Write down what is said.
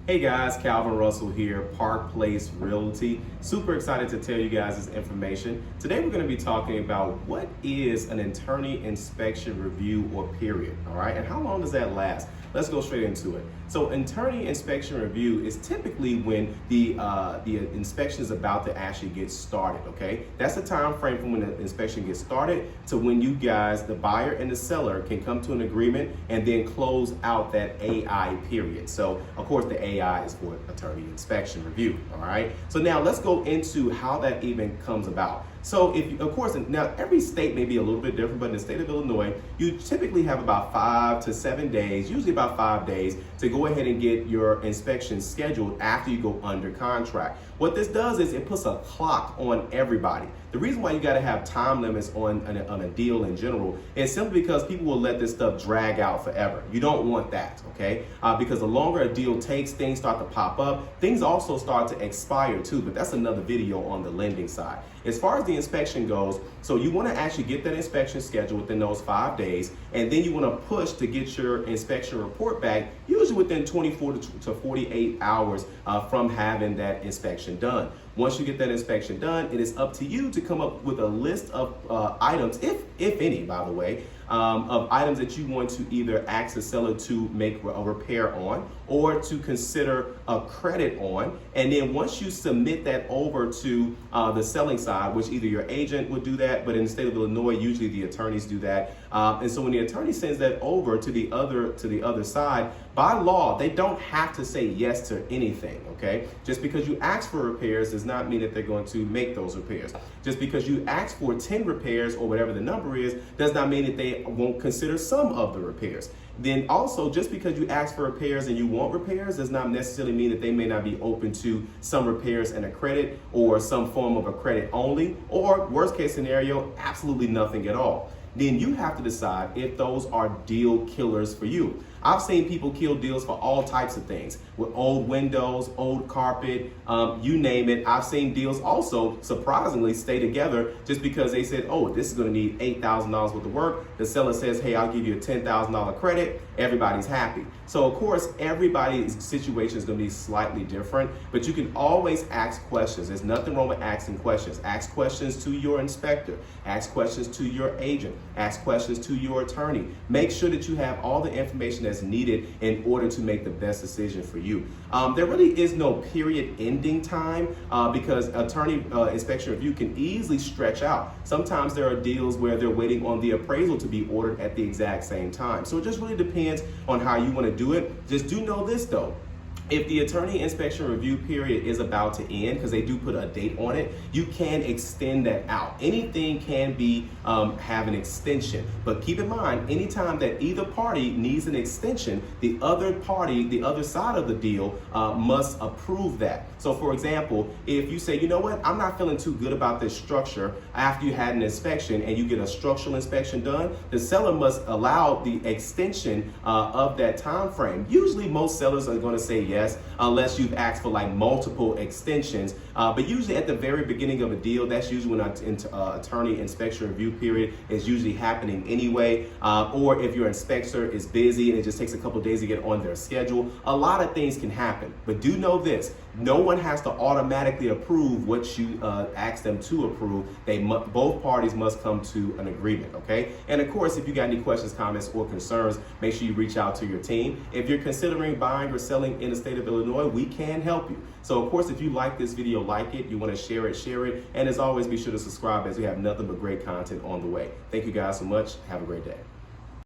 Hey guys, Calvin Russell here, Park Place Realty. Super excited to tell you guys this information. Today we're going to be talking about what is an attorney inspection review or period, all right? And how long does that last? Let's go straight into it. So attorney inspection review is typically when the inspection is about to actually get started, okay? That's the time frame from when the inspection gets started to when you guys, the buyer and the seller, can come to an agreement and then close out that AI period. So of course the AI is for attorney inspection review, all right? So now let's go into how that even comes about. So if, of course, now every state may be a little bit different, but in the state of Illinois, you typically have about 5 to 7 days, usually about 5 days, to go ahead and get your inspection scheduled after you go under contract. What this does is it puts a clock on everybody. The reason why you got to have time limits on a deal in general is simply because people will let this stuff drag out forever. You don't want that, okay? Because the longer a deal takes, things start to pop up. Things also start to expire too, but that's another video on the lending side. As far as the inspection goes, so you want to actually get that inspection scheduled within those 5 days, and then you want to push to get your inspection report back, usually within 24 to 48 hours from having that inspection done. Once you get that inspection done, it is up to you to come up with a list of items, if any, by the way, of items that you want to either ask the seller to make a repair on or to consider a credit on. And then once you submit that over to the selling side, which either your agent would do that, but in the state of Illinois, usually the attorneys do that. And so when the attorney sends that over to the other side, by law, they don't have to say yes to anything, okay? Just because you ask for repairs does not mean that they're going to make those repairs. Just because you ask for 10 repairs or whatever the number is, does not mean that they won't consider some of the repairs. Then also, just because you ask for repairs and you want repairs does not necessarily mean that they may not be open to some repairs and a credit or some form of a credit only, or worst case scenario, absolutely nothing at all. Then you have to decide if those are deal killers for you. I've seen people kill deals for all types of things, with old windows, old carpet, you name it. I've seen deals also surprisingly stay together just because they said, oh, this is going to need $8,000 worth of work. The seller says, hey, I'll give you a $10,000 credit. Everybody's happy. So of course, everybody's situation is going to be slightly different, but you can always ask questions. There's nothing wrong with asking questions. Ask questions to your inspector, ask questions to your agent, ask questions to your attorney. Make sure that you have all the information that's needed in order to make the best decision for you. There really is no period ending time because attorney inspection review can easily stretch out. Sometimes there are deals where they're waiting on the appraisal to be ordered at the exact same time. So it just really depends on how you want to do it. Just do know this though. If the attorney inspection review period is about to end, because they do put a date on it, you can extend that out. Anything can be have an extension, but keep in mind, anytime that either party needs an extension, the other party, the other side of the deal must approve that. So for example, if you say, you know what, I'm not feeling too good about this structure after you had an inspection and you get a structural inspection done, the seller must allow the extension of that time frame. Usually most sellers are going to say yes, unless you've asked for like multiple extensions. But usually at the very beginning of a deal, that's usually when an attorney inspection review period is usually happening anyway. Or if your inspector is busy and it just takes a couple of days to get on their schedule, a lot of things can happen. But do know this, no one has to automatically approve what you ask them to approve. Both parties must come to an agreement, okay? And of course, if you got any questions, comments, or concerns, make sure you reach out to your team. If you're considering buying or selling in the state of Illinois, we can help you. So of course, if you like this video, like it, you want to share it. And as always, be sure to subscribe as we have nothing but great content on the way. Thank you guys so much. Have a great day.